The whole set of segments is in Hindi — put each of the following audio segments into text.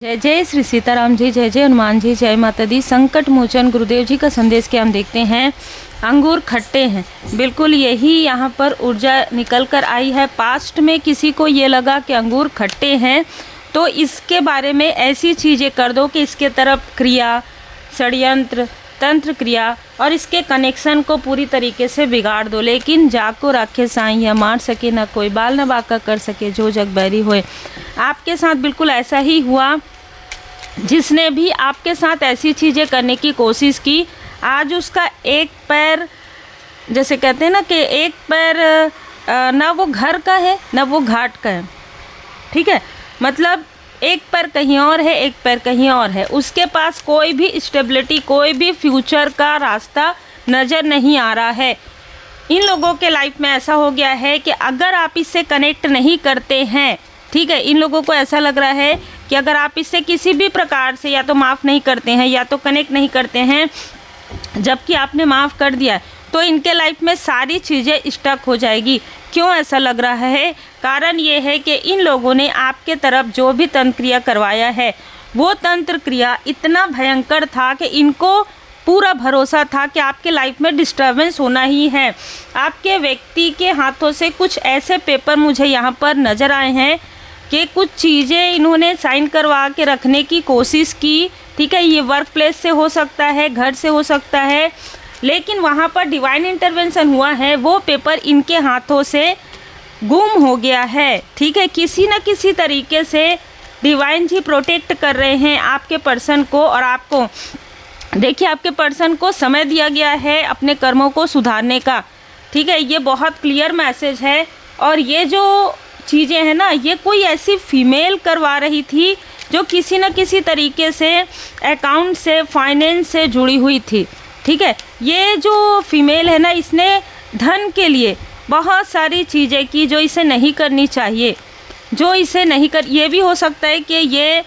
जय जय श्री सीताराम जी, जय जय हनुमान जी, जय माता दी। संकट मोचन गुरुदेव जी का संदेश के हम देखते हैं। अंगूर खट्टे हैं, बिल्कुल यही यहाँ पर ऊर्जा निकल कर आई है। पास्ट में किसी को ये लगा कि अंगूर खट्टे हैं तो इसके बारे में ऐसी चीज़ें कर दो कि इसके तरफ क्रिया, षड्यंत्र, तंत्र क्रिया और इसके कनेक्शन को पूरी तरीके से बिगाड़ दो। लेकिन जाको राखे साईं, मार सके ना कोई, बाल न बाका कर सके जो जग बैरी होए। आपके साथ बिल्कुल ऐसा ही हुआ। जिसने भी आपके साथ ऐसी चीज़ें करने की कोशिश की, आज उसका एक पैर, जैसे कहते हैं ना कि एक पैर ना वो घर का है ना वो घाट का है, ठीक है। मतलब एक पैर कहीं और है, एक पैर कहीं और है। उसके पास कोई भी स्टेबिलिटी, कोई भी फ्यूचर का रास्ता नज़र नहीं आ रहा है। इन लोगों के लाइफ में ऐसा हो गया है कि अगर आप इससे कनेक्ट नहीं करते हैं, ठीक है, इन लोगों को ऐसा लग रहा है कि अगर आप इससे किसी भी प्रकार से या तो माफ़ नहीं करते हैं या तो कनेक्ट नहीं करते हैं, जबकि आपने माफ़ कर दिया तो इनके लाइफ में सारी चीज़ें स्टक हो जाएगी। क्यों ऐसा लग रहा है? कारण ये है कि इन लोगों ने आपके तरफ जो भी तंत्र क्रिया करवाया है, वो तंत्र क्रिया इतना भयंकर था कि इनको पूरा भरोसा था कि आपके लाइफ में डिस्टर्बेंस होना ही है। आपके व्यक्ति के हाथों से कुछ ऐसे पेपर मुझे यहाँ पर नज़र आए हैं कि कुछ चीज़ें इन्होंने साइन करवा के रखने की कोशिश की, ठीक है। ये वर्क प्लेस से हो सकता है, घर से हो सकता है, लेकिन वहाँ पर डिवाइन इंटरवेंशन हुआ है। वो पेपर इनके हाथों से गुम हो गया है, ठीक है। किसी न किसी तरीके से डिवाइन जी प्रोटेक्ट कर रहे हैं आपके पर्सन को और आपको। देखिए, आपके पर्सन को समय दिया गया है अपने कर्मों को सुधारने का, ठीक है। ये बहुत क्लियर मैसेज है। और ये जो चीज़ें हैं ना, ये कोई ऐसी फीमेल करवा रही थी जो किसी न किसी तरीके से अकाउंट से, फाइनेंस से जुड़ी हुई थी, ठीक है। ये जो फीमेल है ना, इसने धन के लिए बहुत सारी चीज़ें की जो इसे नहीं करनी चाहिए, जो इसे नहीं कर। ये भी हो सकता है कि ये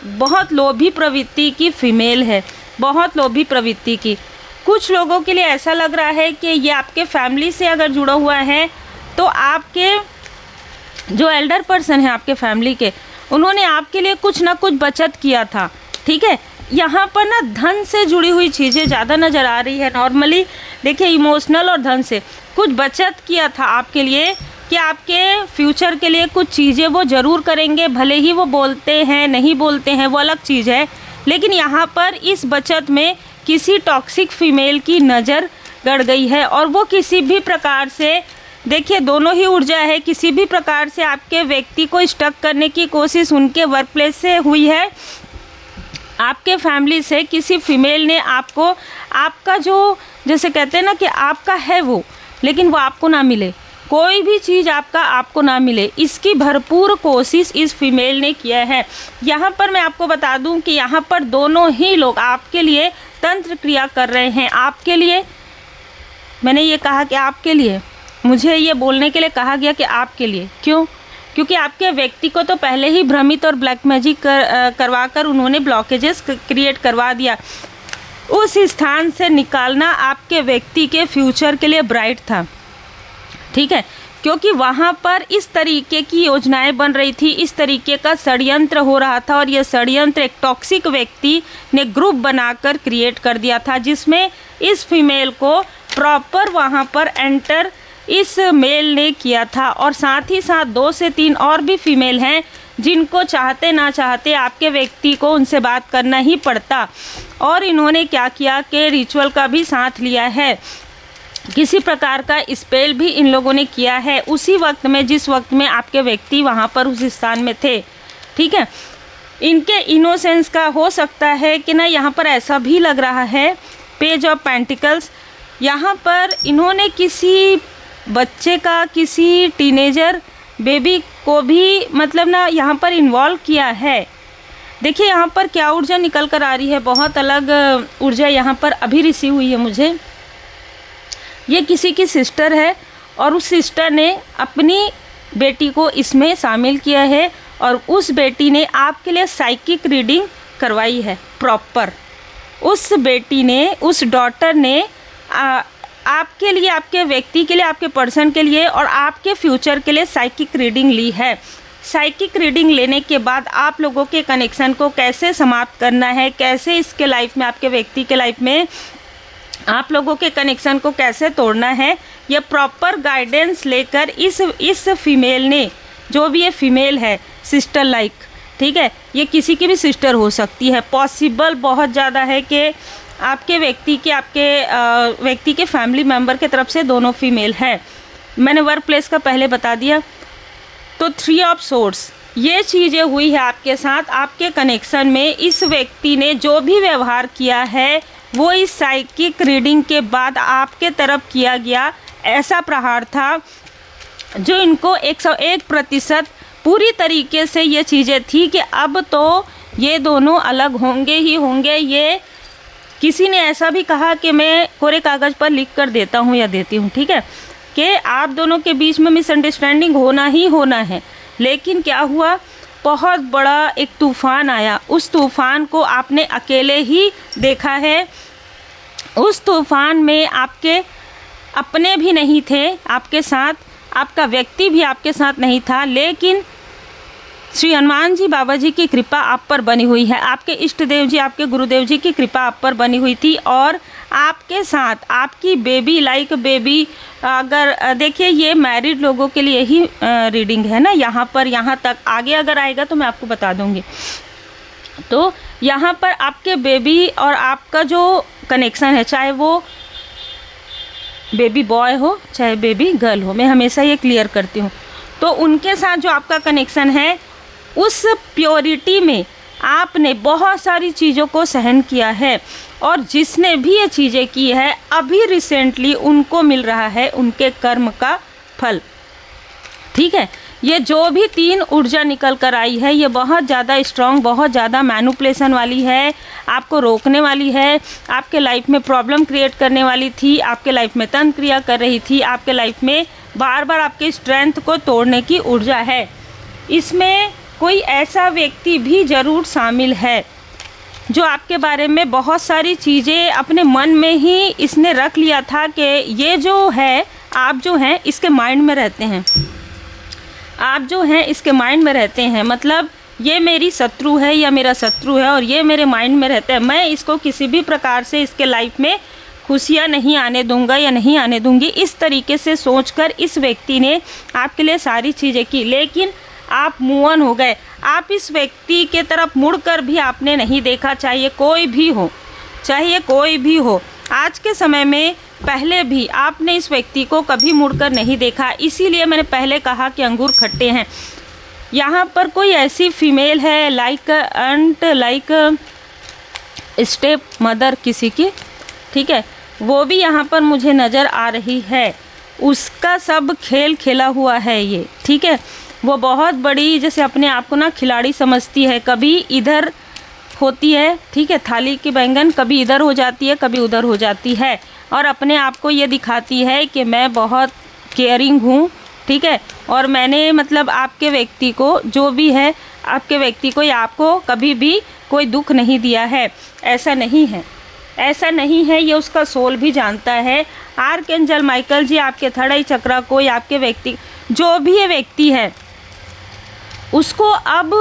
बहुत लोभी प्रवृत्ति की फीमेल है, बहुत लोभी प्रवृत्ति की। कुछ लोगों के लिए ऐसा लग रहा है कि ये आपके फैमिली से अगर जुड़ा हुआ है तो आपके जो एल्डर पर्सन है आपके फैमिली के, उन्होंने आपके लिए कुछ ना कुछ बचत किया था, ठीक है। यहाँ पर ना धन से जुड़ी हुई चीज़ें ज़्यादा नज़र आ रही है। नॉर्मली देखिए, इमोशनल और धन से कुछ बचत किया था आपके लिए कि आपके फ्यूचर के लिए कुछ चीज़ें वो ज़रूर करेंगे। भले ही वो बोलते हैं, नहीं बोलते हैं, वो अलग चीज़ है। लेकिन यहाँ पर इस बचत में किसी टॉक्सिक फीमेल की नज़र गड़ गई है और वो किसी भी प्रकार से, देखिए दोनों ही ऊर्जा है, किसी भी प्रकार से आपके व्यक्ति को स्टक करने की कोशिश उनके वर्क प्लेस से हुई है। आपके फैमिली से किसी फीमेल ने आपको, आपका जो, जैसे कहते हैं ना कि आपका है वो, लेकिन वो आपको ना मिले, कोई भी चीज़ आपका आपको ना मिले, इसकी भरपूर कोशिश इस फीमेल ने किया है। यहाँ पर मैं आपको बता दूँ कि यहाँ पर दोनों ही लोग आपके लिए तंत्र क्रिया कर रहे हैं। आपके लिए, मैंने ये कहा कि आपके लिए, मुझे ये बोलने के लिए कहा गया कि आपके लिए। क्यों? क्योंकि आपके व्यक्ति को तो पहले ही भ्रमित और ब्लैक मैजिक करवा कर उन्होंने ब्लॉकेजेस क्रिएट करवा दिया। उस स्थान से निकालना आपके व्यक्ति के फ्यूचर के लिए ब्राइट था, ठीक है। क्योंकि वहाँ पर इस तरीके की योजनाएं बन रही थी, इस तरीके का षड्यंत्र हो रहा था और ये षड्यंत्र एक टॉक्सिक व्यक्ति ने ग्रुप बनाकर क्रिएट कर दिया था, जिसमें इस फीमेल को प्रॉपर वहाँ पर एंटर इस मेल ने किया था। और साथ ही साथ 2 से 3 और भी फीमेल हैं जिनको चाहते ना चाहते आपके व्यक्ति को उनसे बात करना ही पड़ता। और इन्होंने क्या किया कि रिचुअल का भी साथ लिया है, किसी प्रकार का स्पेल भी इन लोगों ने किया है उसी वक्त में जिस वक्त में आपके व्यक्ति वहाँ पर उस स्थान में थे, ठीक है। इनके इनोसेंस का हो सकता है कि ना, यहाँ पर ऐसा भी लग रहा है, पेज ऑफ पेंटिकल्स, यहाँ पर इन्होंने किसी बच्चे का, किसी टीनेजर बेबी को भी मतलब ना यहाँ पर इन्वॉल्व किया है। देखिए यहाँ पर क्या ऊर्जा निकल कर आ रही है, बहुत अलग ऊर्जा यहाँ पर अभी रिसीव हुई है मुझे। ये किसी की सिस्टर है और उस सिस्टर ने अपनी बेटी को इसमें शामिल किया है और उस बेटी ने आपके लिए साइकिक रीडिंग करवाई है प्रॉपर। उस बेटी ने, उस डॉटर ने आपके लिए, आपके व्यक्ति के लिए, आपके पर्सन के लिए और आपके फ्यूचर के लिए साइकिक रीडिंग ली है। साइकिक रीडिंग लेने के बाद आप लोगों के कनेक्शन को कैसे समाप्त करना है, कैसे इसके लाइफ में, आपके व्यक्ति के लाइफ में आप लोगों के कनेक्शन को कैसे तोड़ना है, ये प्रॉपर गाइडेंस लेकर इस फीमेल ने, जो भी ये फीमेल है सिस्टर लाइक, ठीक है, ये किसी की भी सिस्टर हो सकती है, पॉसिबल बहुत ज़्यादा है कि आपके व्यक्ति के फैमिली मेम्बर के तरफ से दोनों फीमेल है। मैंने वर्क प्लेस का पहले बता दिया। तो 3 ऑफ सोर्ड्स ये चीज़ें हुई है आपके साथ। आपके कनेक्शन में इस व्यक्ति ने जो भी व्यवहार किया है वो इस साइकिक रीडिंग के बाद आपके तरफ किया गया ऐसा प्रहार था जो इनको 101% पूरी तरीके से ये चीज़ें थी कि अब तो ये दोनों अलग होंगे ही होंगे। ये किसी ने ऐसा भी कहा कि मैं कोरे कागज़ पर लिख कर देता हूँ या देती हूँ, ठीक है, कि आप दोनों के बीच में मिसअंडरस्टैंडिंग होना ही होना है। लेकिन क्या हुआ, बहुत बड़ा एक तूफ़ान आया। उस तूफ़ान को आपने अकेले ही देखा है। उस तूफ़ान में आपके अपने भी नहीं थे आपके साथ, आपका व्यक्ति भी आपके साथ नहीं था, लेकिन श्री हनुमान जी बाबा जी की कृपा आप पर बनी हुई है। आपके इष्ट देव जी, आपके गुरुदेव जी की कृपा आप पर बनी हुई थी और आपके साथ आपकी बेबी लाइक बेबी, अगर देखिए ये मैरिड लोगों के लिए ही रीडिंग है ना, यहाँ तक, आगे अगर आएगा तो मैं आपको बता दूंगी। तो यहाँ पर आपके बेबी और आपका जो कनेक्शन है, चाहे वो बेबी बॉय हो चाहे बेबी गर्ल हो, मैं हमेशा ये क्लियर करती हूँ, तो उनके साथ जो आपका कनेक्शन है उस प्योरिटी में आपने बहुत सारी चीज़ों को सहन किया है और जिसने भी ये चीज़ें की है अभी रिसेंटली उनको मिल रहा है उनके कर्म का फल, ठीक है। ये जो भी 3 ऊर्जा निकल कर आई है ये बहुत ज़्यादा स्ट्रॉन्ग, बहुत ज़्यादा मैनिपुलेशन वाली है, आपको रोकने वाली है, आपके लाइफ में प्रॉब्लम क्रिएट करने वाली थी, आपके लाइफ में तंत्र क्रिया कर रही थी, आपके लाइफ में बार बार आपके स्ट्रेंथ को तोड़ने की ऊर्जा है। इसमें कोई ऐसा व्यक्ति भी ज़रूर शामिल है जो आपके बारे में बहुत सारी चीज़ें अपने मन में ही इसने रख लिया था कि ये जो है, आप जो हैं इसके माइंड में रहते हैं, आप जो हैं इसके माइंड में रहते हैं, मतलब ये मेरी शत्रु है या मेरा शत्रु है और ये मेरे माइंड में रहता है, मैं इसको किसी भी प्रकार से इसके लाइफ में खुशियाँ नहीं आने दूंगा या नहीं आने दूंगी। इस तरीके से सोचकर इस व्यक्ति ने आपके लिए सारी चीज़ें की, लेकिन आप मूव ऑन हो गए। आप इस व्यक्ति के तरफ मुड़कर भी आपने नहीं देखा, चाहे कोई भी हो। आज के समय में पहले भी आपने इस व्यक्ति को कभी मुड़कर नहीं देखा, इसीलिए मैंने पहले कहा कि अंगूर खट्टे हैं। यहाँ पर कोई ऐसी फीमेल है लाइक स्टेप मदर किसी की, ठीक है, वो भी यहाँ पर मुझे नज़र आ रही है। उसका सब खेल खेला हुआ है ये, ठीक है। वो बहुत बड़ी, जैसे अपने आप को ना खिलाड़ी समझती है, कभी इधर होती है, ठीक है, थाली की बैंगन कभी इधर हो जाती है कभी उधर हो जाती है, और अपने आप को ये दिखाती है कि मैं बहुत केयरिंग हूँ, ठीक है, और मैंने मतलब आपके व्यक्ति को, जो भी है आपके व्यक्ति को या आपको कभी भी कोई दुख नहीं दिया है। ऐसा नहीं है, ये उसका सोल भी जानता है। आर्कएंजल माइकल जी आपके थर्ड आई चक्रा को या आपके व्यक्ति, जो भी ये व्यक्ति है उसको अब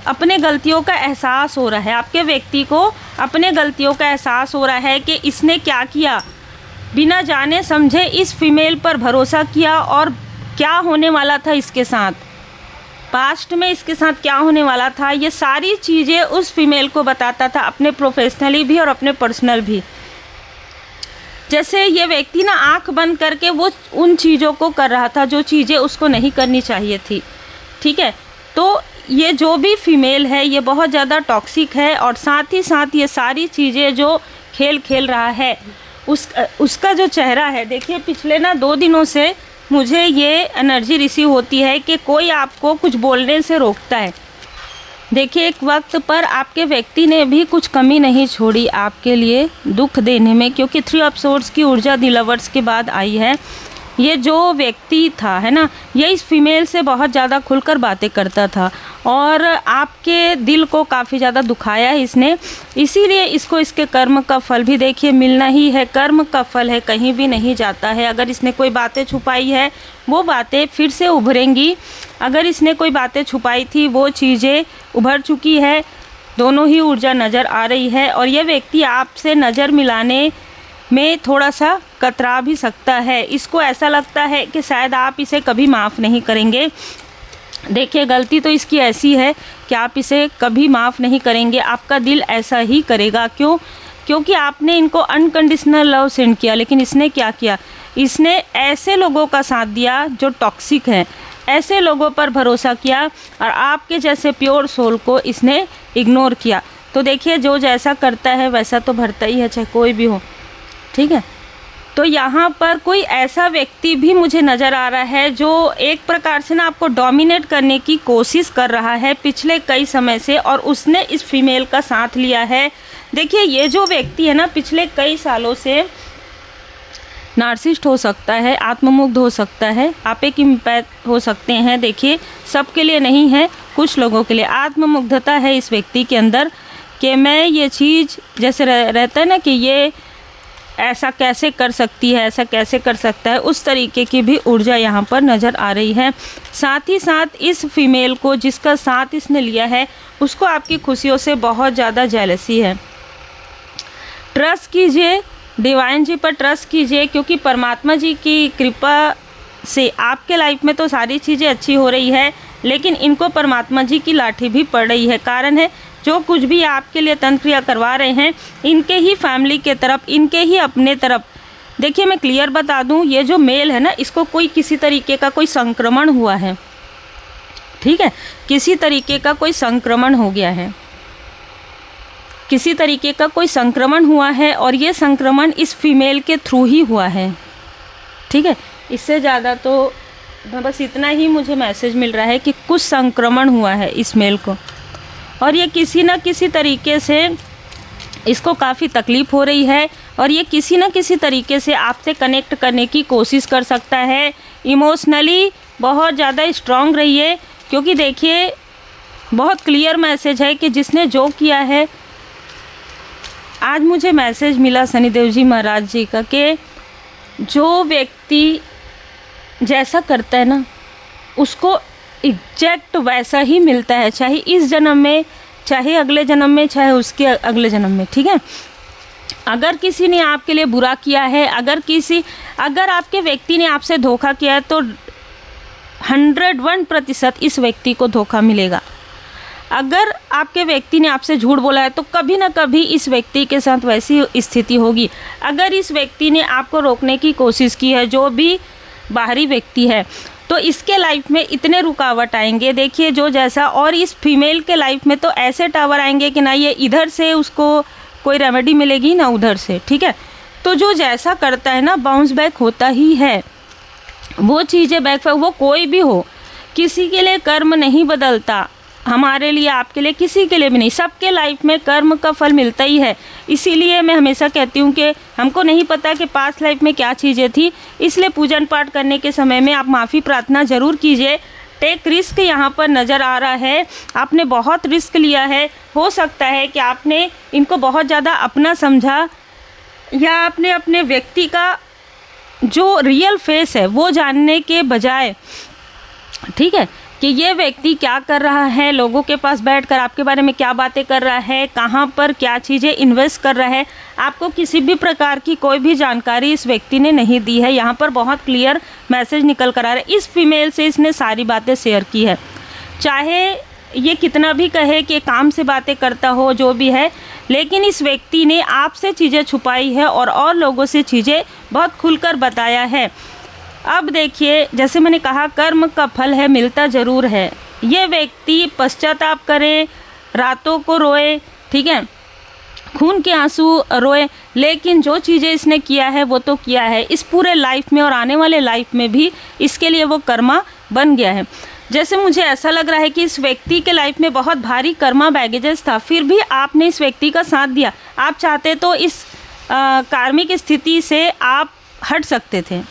अपने गलतियों का एहसास हो रहा है, आपके व्यक्ति को अपने गलतियों का एहसास हो रहा है कि इसने क्या किया, बिना जाने समझे इस फीमेल पर भरोसा किया और क्या होने वाला था इसके साथ, पास्ट में इसके साथ क्या होने वाला था, ये सारी चीज़ें उस फीमेल को बताता था, अपने प्रोफेशनली भी और अपने पर्सनल भी। जैसे ये व्यक्ति ना आंख बंद करके वो उन चीज़ों को कर रहा था जो चीज़ें उसको नहीं करनी चाहिए थी, ठीक है। तो ये जो भी फीमेल है ये बहुत ज़्यादा टॉक्सिक है और साथ ही साथ ये सारी चीज़ें जो खेल रहा है उसका जो चेहरा है, देखिए पिछले ना 2 दिनों से मुझे ये एनर्जी रिसीव होती है कि कोई आपको कुछ बोलने से रोकता है। देखिए एक वक्त पर आपके व्यक्ति ने भी कुछ कमी नहीं छोड़ी आपके लिए दुख देने में, क्योंकि 3 ऑफ सोर्ड्स की ऊर्जा द लवर्स के बाद आई है ये जो व्यक्ति था, है ना, ये इस फीमेल से बहुत ज़्यादा खुलकर बातें करता था और आपके दिल को काफ़ी ज़्यादा दुखाया है इसने, इसीलिए इसको इसके कर्म का फल भी देखिए मिलना ही है। कर्म का फल है, कहीं भी नहीं जाता है। अगर इसने कोई बातें छुपाई है वो बातें फिर से उभरेंगी, अगर इसने कोई बातें छुपाई थी वो चीज़ें उभर चुकी है। दोनों ही ऊर्जा नज़र आ रही है और यह व्यक्ति आपसे नज़र मिलाने में थोड़ा सा कतरा भी सकता है। इसको ऐसा लगता है कि शायद आप इसे कभी माफ़ नहीं करेंगे। देखिए, गलती तो इसकी ऐसी है कि आप इसे कभी माफ़ नहीं करेंगे, आपका दिल ऐसा ही करेगा। क्यों? क्योंकि आपने इनको अनकंडीशनल लव सेंड किया, लेकिन इसने क्या किया, इसने ऐसे लोगों का साथ दिया जो टॉक्सिक हैं, ऐसे लोगों पर भरोसा किया और आपके जैसे प्योर सोल को इसने इग्नोर किया। तो देखिए, जो जैसा करता है वैसा तो भरता ही है, चाहे कोई भी हो, ठीक है। तो यहाँ पर कोई ऐसा व्यक्ति भी मुझे नज़र आ रहा है जो एक प्रकार से ना आपको डोमिनेट करने की कोशिश कर रहा है पिछले कई समय से, और उसने इस फीमेल का साथ लिया है। देखिए, ये जो व्यक्ति है ना, पिछले कई सालों से नार्सिसिस्ट हो सकता है, आत्ममुग्ध हो सकता है, आप एक इम्पैथ हो सकते हैं। देखिए, सबके लिए नहीं है, कुछ लोगों के लिए आत्ममुग्धता है इस व्यक्ति के अंदर कि मैं ये चीज़, जैसे रहता है ना कि ये ऐसा कैसे कर सकती है, ऐसा कैसे कर सकता है, उस तरीके की भी ऊर्जा यहाँ पर नज़र आ रही है। साथ ही साथ इस फीमेल को, जिसका साथ इसने लिया है, उसको आपकी खुशियों से बहुत ज़्यादा जेलसी है। ट्रस्ट कीजिए, डिवाइन जी पर ट्रस्ट कीजिए, क्योंकि परमात्मा जी की कृपा से आपके लाइफ में तो सारी चीज़ें अच्छी हो रही है, लेकिन इनको परमात्मा जी की लाठी भी पड़ रही है। कारण है, जो कुछ भी आपके लिए तंत्र क्रिया करवा रहे हैं, इनके ही फैमिली के तरफ, इनके ही अपने तरफ। देखिए, मैं क्लियर बता दूं, ये जो मेल है ना, इसको कोई किसी तरीके का कोई संक्रमण हुआ है, ठीक है, किसी तरीके का कोई संक्रमण हो गया है, किसी तरीके का कोई संक्रमण हुआ है, और ये संक्रमण इस फीमेल के थ्रू ही हुआ है, ठीक है। इससे ज़्यादा तो बस इतना ही मुझे मैसेज मिल रहा है कि कुछ संक्रमण हुआ है इस मेल को, और ये किसी न किसी तरीके से इसको काफ़ी तकलीफ़ हो रही है, और ये किसी न किसी तरीके से आपसे कनेक्ट करने की कोशिश कर सकता है। इमोशनली बहुत ज़्यादा स्ट्रॉन्ग रहिए, क्योंकि देखिए, बहुत क्लियर मैसेज है कि जिसने जो किया है, आज मुझे मैसेज मिला शनिदेव जी महाराज जी का कि जो व्यक्ति जैसा करता है ना, उसको एग्जैक्ट वैसा ही मिलता है, चाहे इस जन्म में, चाहे अगले जन्म में, चाहे उसके अगले जन्म में, ठीक है। अगर किसी ने आपके लिए बुरा किया है, अगर आपके व्यक्ति ने आपसे धोखा किया है, तो 101% इस व्यक्ति को धोखा मिलेगा। अगर आपके व्यक्ति ने आपसे झूठ बोला है, तो कभी ना कभी इस व्यक्ति के साथ वैसी स्थिति होगी। अगर इस व्यक्ति ने आपको रोकने की कोशिश की है, जो भी बाहरी व्यक्ति है, तो इसके लाइफ में इतने रुकावट आएंगे, देखिए, जो जैसा, और इस फीमेल के लाइफ में तो ऐसे टावर आएंगे कि ना ये इधर से उसको कोई रेमेडी मिलेगी ना उधर से, ठीक है। तो जो जैसा करता है ना, बाउंस बैक होता ही है, वो चीज़ें बैक, वो कोई भी हो, किसी के लिए कर्म नहीं बदलता, हमारे लिए, आपके लिए, किसी के लिए भी नहीं, सबके लाइफ में कर्म का फल मिलता ही है। इसीलिए मैं हमेशा कहती हूँ कि हमको नहीं पता कि पास्ट लाइफ में क्या चीज़ें थी, इसलिए पूजन पाठ करने के समय में आप माफ़ी प्रार्थना ज़रूर कीजिए। टेक रिस्क यहाँ पर नज़र आ रहा है, आपने बहुत रिस्क लिया है। हो सकता है कि आपने इनको बहुत ज़्यादा अपना समझा, या आपने अपने व्यक्ति का जो रियल फेस है वो जानने के बजाय, ठीक है, कि ये व्यक्ति क्या कर रहा है, लोगों के पास बैठकर आपके बारे में क्या बातें कर रहा है, कहाँ पर क्या चीज़ें इन्वेस्ट कर रहा है, आपको किसी भी प्रकार की कोई भी जानकारी इस व्यक्ति ने नहीं दी है। यहाँ पर बहुत क्लियर मैसेज निकल कर आ रहा है, इस फीमेल से इसने सारी बातें शेयर की है। चाहे ये कितना भी कहे कि काम से बातें करता हो, जो भी है, लेकिन इस व्यक्ति ने आपसे चीज़ें छुपाई है और लोगों से चीज़ें बहुत खुलकर बताया है। अब देखिए, जैसे मैंने कहा, कर्म का फल है, मिलता ज़रूर है। ये व्यक्ति पश्चाताप करे, रातों को रोए, ठीक है, खून के आंसू रोए, लेकिन जो चीज़ें इसने किया है वो तो किया है। इस पूरे लाइफ में और आने वाले लाइफ में भी इसके लिए वो कर्मा बन गया है। जैसे मुझे ऐसा लग रहा है कि इस व्यक्ति के लाइफ में बहुत भारी कर्मा बैगेजेस था, फिर भी आपने इस व्यक्ति का साथ दिया। आप चाहते तो इस कार्मिक स्थिति से आप हट सकते थे,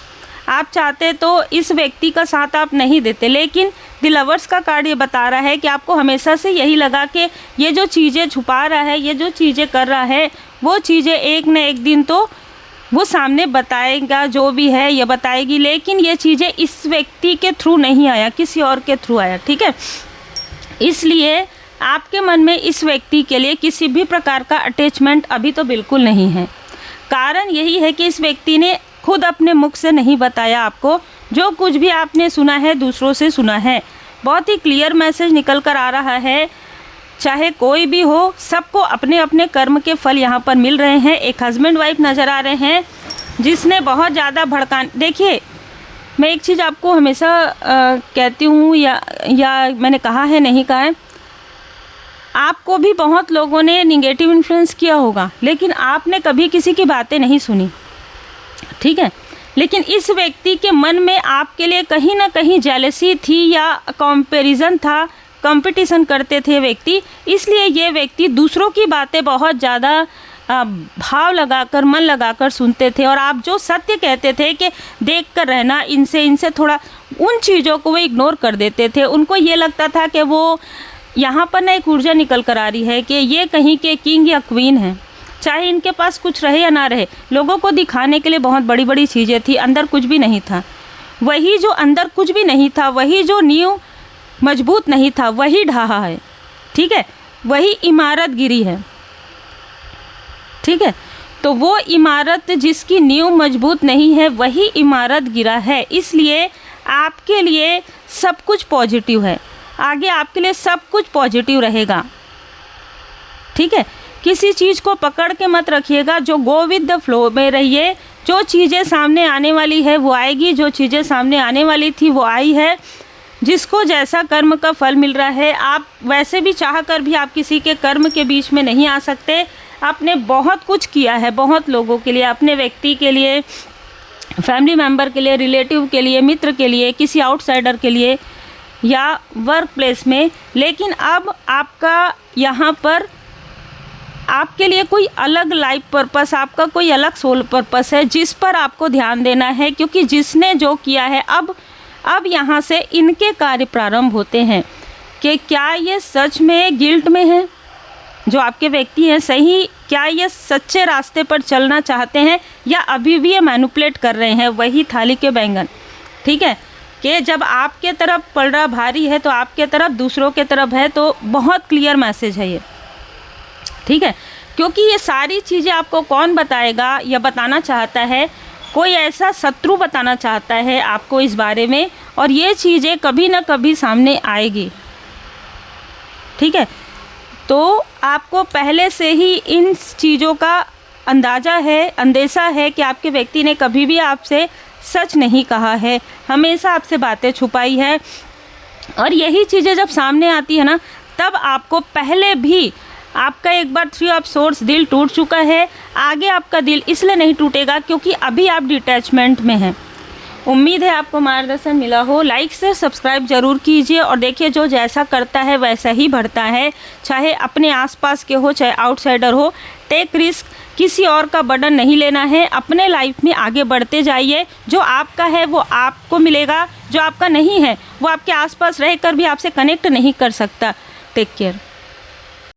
आप चाहते तो इस व्यक्ति का साथ आप नहीं देते, लेकिन द लवर्स का कार्ड ये बता रहा है कि आपको हमेशा से यही लगा कि ये जो चीज़ें छुपा रहा है, ये जो चीज़ें कर रहा है, वो चीज़ें एक न एक दिन तो वो सामने बताएगा, जो भी है ये बताएगी, लेकिन ये चीज़ें इस व्यक्ति के थ्रू नहीं आया, किसी और के थ्रू आया। ठीक है, इसलिए आपके मन में इस व्यक्ति के लिए किसी भी प्रकार का अटैचमेंट अभी तो बिल्कुल नहीं है। कारण यही है कि इस व्यक्ति ने खुद अपने मुख से नहीं बताया आपको, जो कुछ भी आपने सुना है दूसरों से सुना है। बहुत ही क्लियर मैसेज निकल कर आ रहा है, चाहे कोई भी हो, सबको अपने अपने कर्म के फल यहाँ पर मिल रहे हैं। एक हस्बैंड वाइफ नज़र आ रहे हैं जिसने बहुत ज़्यादा देखिए, मैं एक चीज़ आपको हमेशा कहती हूँ, या मैंने कहा है नहीं कहा है, आपको भी बहुत लोगों ने निगेटिव इन्फ्लुएंस किया होगा, लेकिन आपने कभी किसी की बातें नहीं सुनी। ठीक है, लेकिन इस व्यक्ति के मन में आपके लिए कहीं ना कहीं जेलसी थी या कंपैरिजन था, कंपटीशन करते थे व्यक्ति, इसलिए ये व्यक्ति दूसरों की बातें बहुत ज़्यादा भाव लगाकर, मन लगाकर सुनते थे, और आप जो सत्य कहते थे कि देख कर रहना, इनसे थोड़ा, उन चीज़ों को वो इग्नोर कर देते थे। उनको ये लगता था कि वो यहाँ पर ना एक ऊर्जा निकल कर आ रही है कि ये कहीं के किंग या क्वीन हैं, चाहे इनके पास कुछ रहे या ना रहे, लोगों को दिखाने के लिए बहुत बड़ी बड़ी चीज़ें थी, अंदर कुछ भी नहीं था। वही जो अंदर कुछ भी नहीं था, वही जो नींव मजबूत नहीं था, वही ढहा है। ठीक है, वही इमारत गिरी है। ठीक है, तो वो इमारत जिसकी नींव मजबूत नहीं है, वही इमारत गिरा है। इसलिए आपके लिए सब कुछ पॉजिटिव है, आगे आपके लिए सब कुछ पॉजिटिव रहेगा। ठीक है, किसी चीज़ को पकड़ के मत रखिएगा, जो गो विद द फ्लो में रहिए। जो चीज़ें सामने आने वाली है वो आएगी, जो चीज़ें सामने आने वाली थी वो आई है। जिसको जैसा कर्म का फल मिल रहा है, आप वैसे भी चाह कर भी आप किसी के कर्म के बीच में नहीं आ सकते। आपने बहुत कुछ किया है, बहुत लोगों के लिए, अपने व्यक्ति के लिए, फैमिली मेम्बर के लिए, रिलेटिव के लिए, मित्र के लिए, किसी आउटसाइडर के लिए, या वर्क प्लेस में, लेकिन अब आपका यहाँ पर आपके लिए कोई अलग लाइफ पर्पस, आपका कोई अलग सोल पर्पस है जिस पर आपको ध्यान देना है, क्योंकि जिसने जो किया है, अब यहाँ से इनके कार्य प्रारंभ होते हैं कि क्या ये सच में गिल्ट में है, जो आपके व्यक्ति हैं, सही क्या ये सच्चे रास्ते पर चलना चाहते हैं, या अभी भी ये मैनिपुलेट कर रहे हैं, वही थाली के बैंगन। ठीक है, कि जब आपके तरफ पलड़ा भारी है तो आपके तरफ, दूसरों के तरफ है, तो बहुत क्लियर मैसेज है ये। ठीक है, क्योंकि ये सारी चीज़ें आपको कौन बताएगा या बताना चाहता है, कोई ऐसा शत्रु बताना चाहता है आपको इस बारे में, और ये चीज़ें कभी ना कभी सामने आएगी। ठीक है, तो आपको पहले से ही इन चीज़ों का अंदेशा है कि आपके व्यक्ति ने कभी भी आपसे सच नहीं कहा है, हमेशा आपसे बातें छुपाई है। और यही चीज़ें जब सामने आती है ना, तब आपको पहले भी आपका एक बार 3 ऑफ सोर्स दिल टूट चुका है। आगे आपका दिल इसलिए नहीं टूटेगा क्योंकि अभी आप डिटैचमेंट में हैं। उम्मीद है आपको मार्गदर्शन मिला हो। लाइक से सब्सक्राइब जरूर कीजिए, और देखिए जो जैसा करता है वैसा ही बढ़ता है, चाहे अपने आसपास के हो चाहे आउटसाइडर हो। टेक रिस्क, किसी और का बर्डन नहीं लेना है, अपने लाइफ में आगे बढ़ते जाइए। जो आपका है वो आपको मिलेगा, जो आपका नहीं है वो आपके आसपास रहकर भी आपसे कनेक्ट नहीं कर सकता। Take care.